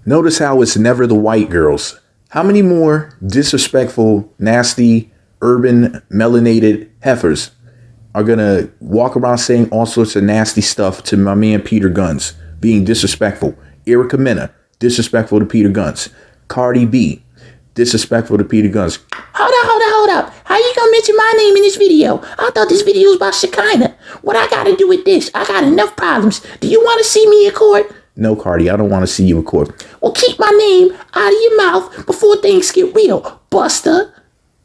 Notice how it's never the white girls. How many more disrespectful, nasty, urban, melanated heifers are going to walk around saying all sorts of nasty stuff to my man Peter Gunz, being disrespectful? Erica Mena, disrespectful to Peter Gunz. Cardi B, disrespectful to Peter Gunz. Hold up. How you gonna mention my name in this video? I thought this video was about Shekinah. What I gotta do with this? I got enough problems. Do you want to see me in court? No, Cardi, I don't want to see you in court. Well, keep my name out of your mouth before things get real, Buster.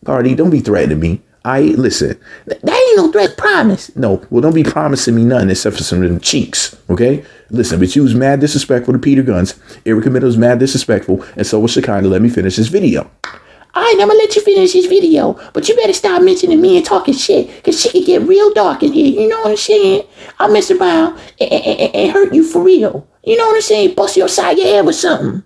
Cardi, don't be threatening me. Listen. That ain't no threat, promise. No, well, don't be promising me nothing except for some of them cheeks, okay? Listen, but you was mad disrespectful to Peter Gunz. Erica Mena was mad disrespectful, and so was Shekinah. Let me finish this video. All right, I'm gonna let you finish this video, but you better stop mentioning me and talking shit, because shit can get real dark in here, you know what I'm saying? I'll mess around and hurt you for real. You know what I'm saying? Bust your side of your head with something.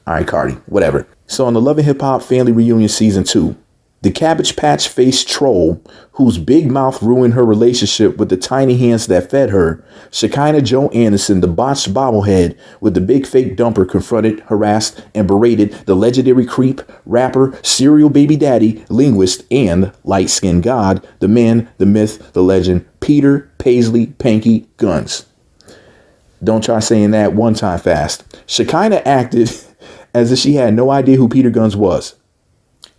All right, Cardi, whatever. So on the Love and Hip Hop Family Reunion Season 2, the Cabbage Patch Face troll, whose big mouth ruined her relationship with the tiny hands that fed her, Shekinah Jo Anderson, the botched bobblehead with the big fake dumper, confronted, harassed, and berated the legendary creep, rapper, serial baby daddy, linguist, and light-skinned god, the man, the myth, the legend, Peter Paisley Pankey Gunz. Don't try saying that one time fast. Shekinah acted as if she had no idea who Peter Gunz was.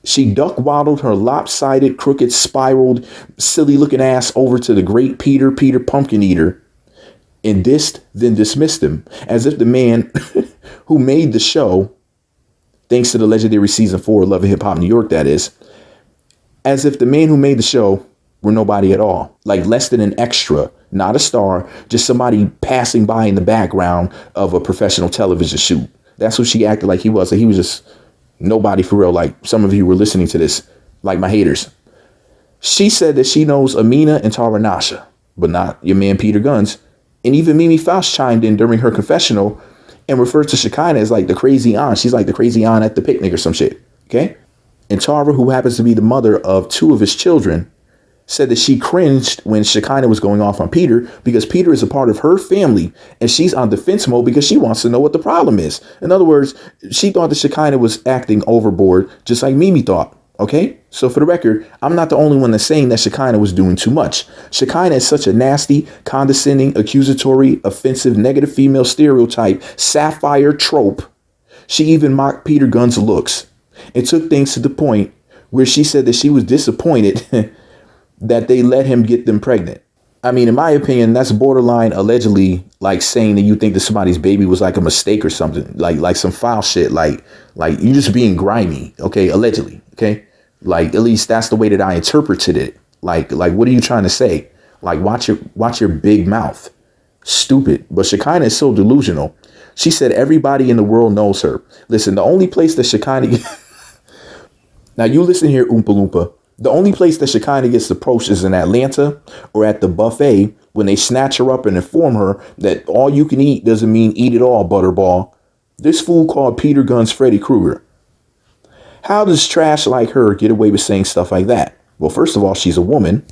She duck-waddled her lopsided, crooked, spiraled, silly-looking ass over to the great Peter Pumpkin Eater and then dismissed him, as if the man who made the show, thanks to the legendary Season 4 Love and Hip Hop New York, that is, as if the man who made the show were nobody at all, like less than an extra, not a star, just somebody passing by in the background of a professional television shoot. That's what she acted like he was. Like he was just nobody for real. Like some of you were listening to this, like my haters. She said that she knows Amina and Tara Nasha, but not your man Peter Gunz. And even Mimi Faust chimed in during her confessional and referred to Shekinah as like the crazy aunt. She's like the crazy aunt at the picnic or some shit. Okay. And Tara, who happens to be the mother of 2 of his children, said that she cringed when Shekinah was going off on Peter because Peter is a part of her family and she's on defense mode because she wants to know what the problem is. In other words, she thought that Shekinah was acting overboard, just like Mimi thought. OK, so for the record, I'm not the only one that's saying that Shekinah was doing too much. Shekinah is such a nasty, condescending, accusatory, offensive, negative female stereotype, sapphire trope. She even mocked Peter Gunz's looks and took things to the point where she said that she was disappointed that they let him get them pregnant. I mean, in my opinion, that's borderline allegedly like saying that you think that somebody's baby was like a mistake or something, like some foul shit, like you just being grimy. OK, allegedly. OK, like at least that's the way that I interpreted it. Like what are you trying to say? Like watch your big mouth. Stupid. But Shekinah is so delusional. She said everybody in the world knows her. Listen, the only place that Shekinah. Now, you listen here, Oompa Loompa. The only place that Shekinah gets approached is in Atlanta or at the buffet when they snatch her up and inform her that all you can eat doesn't mean eat it all, Butterball. This fool called Peter Gunz Freddy Kreuger. How does trash like her get away with saying stuff like that? Well, first of all, she's a woman.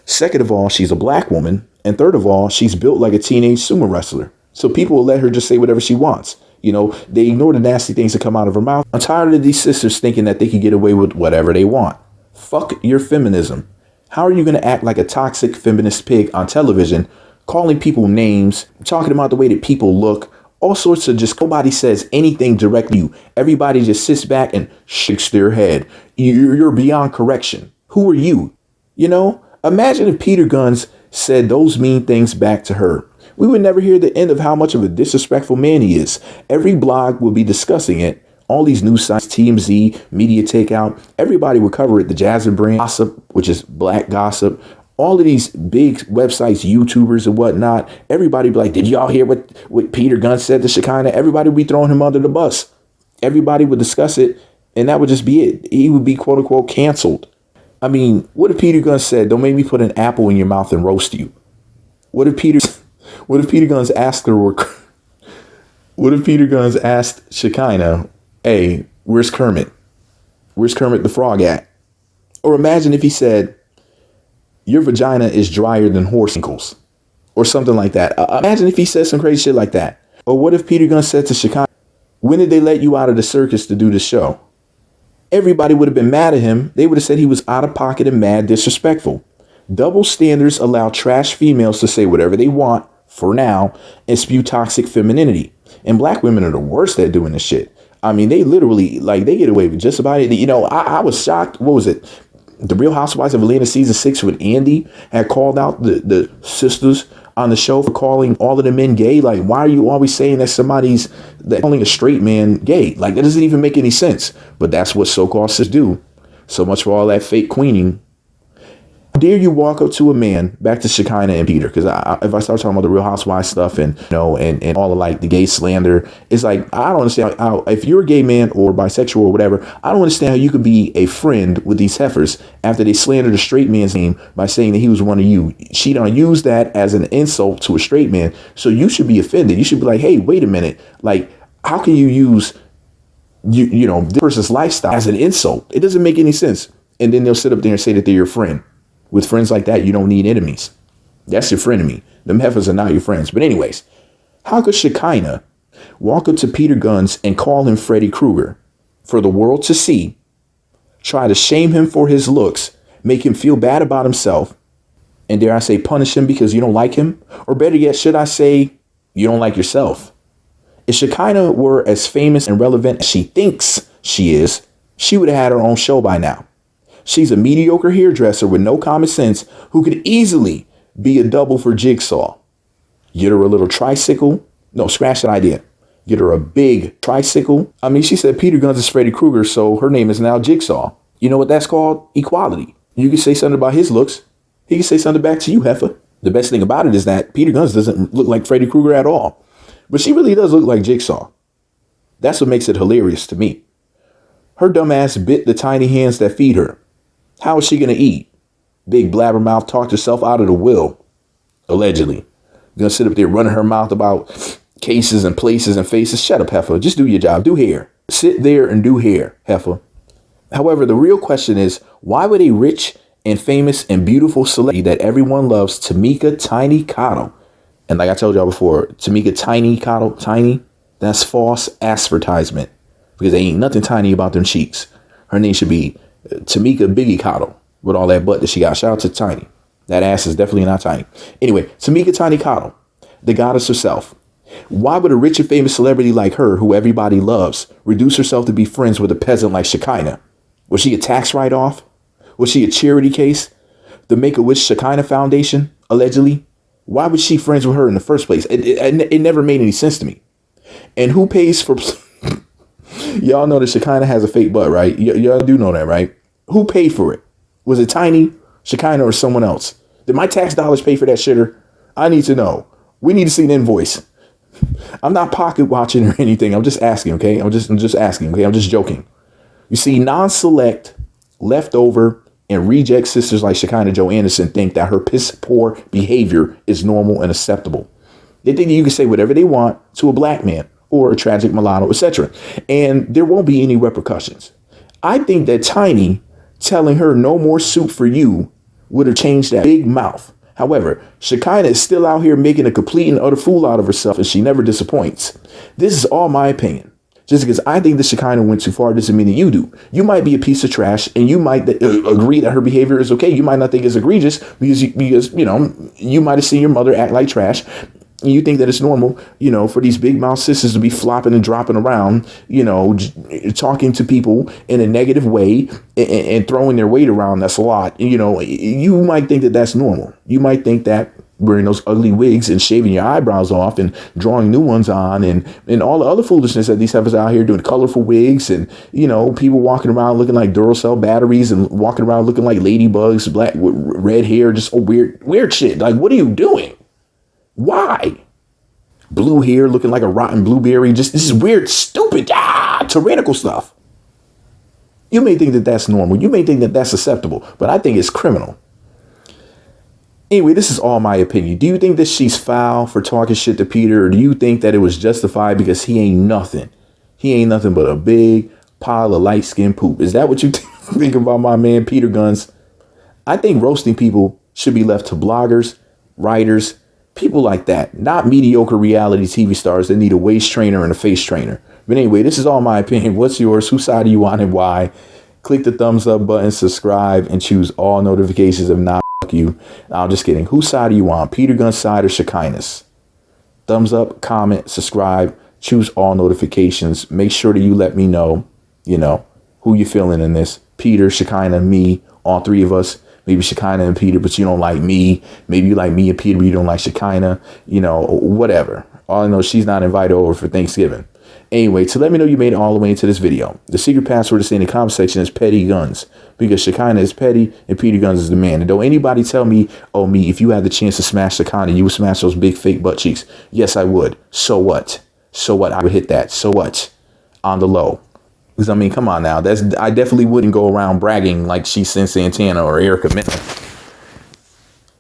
Second of all, she's a black woman. And third of all, she's built like a teenage sumo wrestler. So people will let her just say whatever she wants. You know, they ignore the nasty things that come out of her mouth. I'm tired of these sisters thinking that they can get away with whatever they want. Fuck your feminism. How are you going to act like a toxic feminist pig on television, calling people names, talking about the way that people look, all sorts of just nobody says anything directly to you. Everybody just sits back and shakes their head. You're beyond correction. Who are you? You know, imagine if Peter Gunz said those mean things back to her. We would never hear the end of how much of a disrespectful man he is. Every blog will be discussing it. All these news sites, TMZ, Media Takeout, everybody would cover it. The Jasmine Brand, Gossip, which is black gossip. All of these big websites, YouTubers and whatnot, everybody be like, did y'all hear what Peter Gunz said to Shekinah? Everybody would be throwing him under the bus. Everybody would discuss it, and that would just be it. He would be, quote unquote, canceled. I mean, what if Peter Gunz said, don't make me put an apple in your mouth and roast you? What if Peter Gunz asked her, what if Peter Gunz asked Shekinah, hey, where's Kermit? Where's Kermit the Frog at? Or imagine if he said, your vagina is drier than horse ankles. Or something like that. Imagine if he said some crazy shit like that. Or what if Peter Gunz said to Shekinah, When did they let you out of the circus to do the show? Everybody would have been mad at him. They would have said he was out of pocket and mad disrespectful. Double standards allow trash females to say whatever they want for now and spew toxic femininity. And black women are the worst at doing this shit. I mean, they literally, like, they get away with just about it. You know, I was shocked. What was it? The Real Housewives of Atlanta season 6 when Andy had called out the sisters on the show for calling all of the men gay. Like, why are you always saying that calling a straight man gay? Like, that doesn't even make any sense. But that's what so-called sis do. So much for all that fake queening. How dare you walk up to a man, back to Shekinah and Peter, because if I start talking about the Real Housewives stuff and, you know, and all of like the gay slander, it's like, I don't understand how, if you're a gay man or bisexual or whatever, I don't understand how you could be a friend with these heifers after they slandered a straight man's name by saying that he was one of you. She don't use that as an insult to a straight man. So you should be offended. You should be like, hey, wait a minute. Like, how can you use, you know, this person's lifestyle as an insult? It doesn't make any sense. And then they'll sit up there and say that they're your friend. With friends like that, you don't need enemies. That's your frenemy. Them heifers are not your friends. But anyways, how could Shekinah walk up to Peter Gunz and call him Freddy Kreuger for the world to see, try to shame him for his looks, make him feel bad about himself, and dare I say punish him because you don't like him? Or better yet, should I say you don't like yourself? If Shekinah were as famous and relevant as she thinks she is, she would have had her own show by now. She's a mediocre hairdresser with no common sense who could easily be a double for Jigsaw. Get her a little tricycle. No, scratch that idea. Get her a big tricycle. I mean, she said Peter Gunz is Freddy Kreuger, so her name is now Jigsaw. You know what that's called? Equality. You can say something about his looks. He can say something back to you, heifer. The best thing about it is that Peter Gunz doesn't look like Freddy Kreuger at all. But she really does look like Jigsaw. That's what makes it hilarious to me. Her dumb ass bit the tiny hands that feed her. How is she going to eat? Big blabbermouth talked herself out of the will. Allegedly. Gonna sit up there running her mouth about cases and places and faces. Shut up, heifer. Just do your job. Do hair. Sit there and do hair, heifer. However, the real question is, why would a rich and famous and beautiful celebrity that everyone loves, Tamika Tiny Cottle, and like I told y'all before, Tamika Tiny Cottle, tiny, that's false advertisement because there ain't nothing tiny about them cheeks. Her name should be Tamika Biggie Cottle with all that butt that she got. Shout out to Tiny. That ass is definitely not tiny. Anyway, Tamika Tiny Cottle, the goddess herself. Why would a rich and famous celebrity like her, who everybody loves, reduce herself to be friends with a peasant like Shekinah? Was she a tax write-off? Was she a charity case? The Make-A-Wish Shekinah Foundation, allegedly? Why was she friends with her in the first place? It never made any sense to me. And who pays for... Y'all know that Shekinah has a fake butt, right? Y'all do know that, right? Who paid for it? Was it Tiny, Shekinah, or someone else? Did my tax dollars pay for that shitter? I need to know. We need to see an invoice. I'm not pocket watching or anything. I'm just asking, okay? I'm just asking, okay? I'm just joking. You see, non-select, leftover, and reject sisters like Shekinah Jo Anderson think that her piss-poor behavior is normal and acceptable. They think that you can say whatever they want to a black man or a tragic mulatto, etc. And there won't be any repercussions. I think that Tiny telling her no more soup for you would have changed that big mouth. However, Shekinah is still out here making a complete and utter fool out of herself, and she never disappoints. This is all my opinion. Just because I think that Shekinah went too far doesn't mean that you do. You might be a piece of trash, and you might agree that her behavior is okay. You might not think it's egregious because you know, you might have seen your mother act like trash. You think that it's normal, you know, for these big mouth sisters to be flopping and dropping around, you know, talking to people in a negative way and throwing their weight around. That's a lot. You know, you might think that that's normal. You might think that wearing those ugly wigs and shaving your eyebrows off and drawing new ones on and all the other foolishness that these heifers out here doing, colorful wigs and, you know, people walking around looking like Duracell batteries and walking around looking like ladybugs, black with red hair, just weird shit. Like, what are you doing? Why? Blue hair looking like a rotten blueberry. Just this is weird, stupid, tyrannical stuff. You may think that that's normal. You may think that that's acceptable, but I think it's criminal. Anyway, this is all my opinion. Do you think that she's foul for talking shit to Peter, or do you think that it was justified because he ain't nothing? He ain't nothing but a big pile of light-skinned poop. Is that what you think about my man Peter Gunz? I think roasting people should be left to bloggers, writers, people like that, not mediocre reality TV stars that need a waist trainer and a face trainer. But anyway, this is all my opinion. What's yours? Whose side are you on and why? Click the thumbs up button, subscribe, and choose all notifications. If not, fuck you. I'm just kidding. Whose side are you on? Peter Gunz side or Shekinah's? Thumbs up, comment, subscribe, choose all notifications. Make sure that you let me know, who you feeling in this. Peter, Shekinah, me, all three of us. Maybe Shekinah and Peter, but you don't like me. Maybe you like me and Peter, but you don't like Shekinah. Whatever. All I know is she's not invited over for Thanksgiving. Anyway, to let me know you made it all the way into this video, the secret password to say in the comment section is Petty Gunz, because Shekinah is petty and Peter Gunz is the man. And don't anybody tell me, oh, me, if you had the chance to smash Shekinah, you would smash those big fake butt cheeks. Yes, I would. So what? So what? I would hit that. So what? On the low. Because, I mean, come on now. I definitely wouldn't go around bragging like she's Sin Santana or Erica Mena.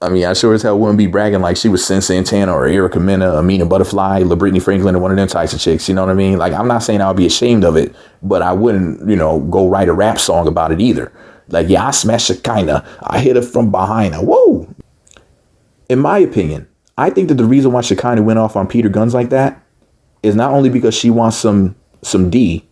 I mean, I sure as hell wouldn't be bragging like she was Sin Santana or Erica Mena, Amina Butterfly, LaBrittany Franklin, or one of them types of chicks. You know what I mean? Like, I'm not saying I would be ashamed of it, but I wouldn't, go write a rap song about it either. Like, yeah, I smashed Shekinah. I hit her from behind her. Whoa. In my opinion, I think that the reason why Shekinah went off on Peter Gunz like that is not only because she wants some D,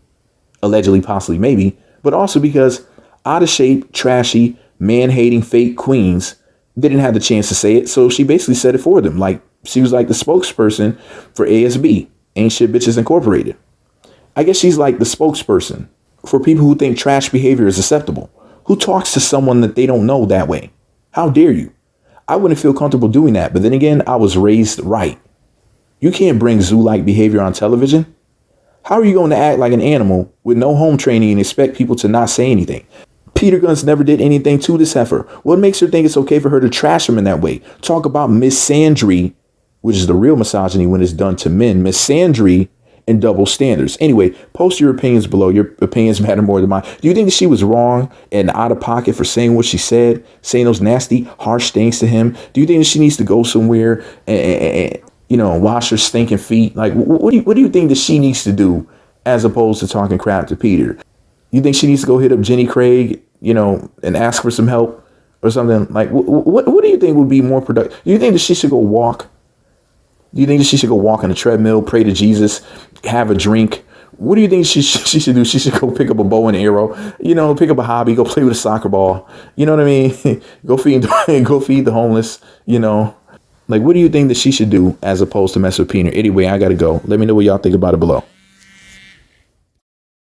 allegedly, possibly, maybe, but also because out of shape, trashy, man-hating fake queens didn't have the chance to say it. So she basically said it for them. Like, she was like the spokesperson for ASB, Ain't Shit Bitches Incorporated. I guess she's like the spokesperson for people who think trash behavior is acceptable. Who talks to someone that they don't know that way? How dare you? I wouldn't feel comfortable doing that. But then again, I was raised right. You can't bring zoo-like behavior on television. How are you going to act like an animal with no home training and expect people to not say anything? Peter Gunz never did anything to this heifer. What makes her think it's okay for her to trash him in that way? Talk about misandry, which is the real misogyny when it's done to men. Misandry and double standards. Anyway, post your opinions below. Your opinions matter more than mine. Do you think that she was wrong and out of pocket for saying what she said, saying those nasty, harsh things to him? Do you think that she needs to go somewhere and wash her stinking feet? Like, what do you think that she needs to do as opposed to talking crap to Peter? You think she needs to go hit up Jenny Craig, and ask for some help or something? Like, what do you think would be more productive? Do you think that she should go walk? Do you think that she should go walk on a treadmill, pray to Jesus, have a drink? What do you think she should do? She should go pick up a bow and arrow, pick up a hobby, go play with a soccer ball. You know what I mean? Go feed the homeless, Like, what do you think that she should do as opposed to mess with Peter? Anyway, I got to go. Let me know what y'all think about it below.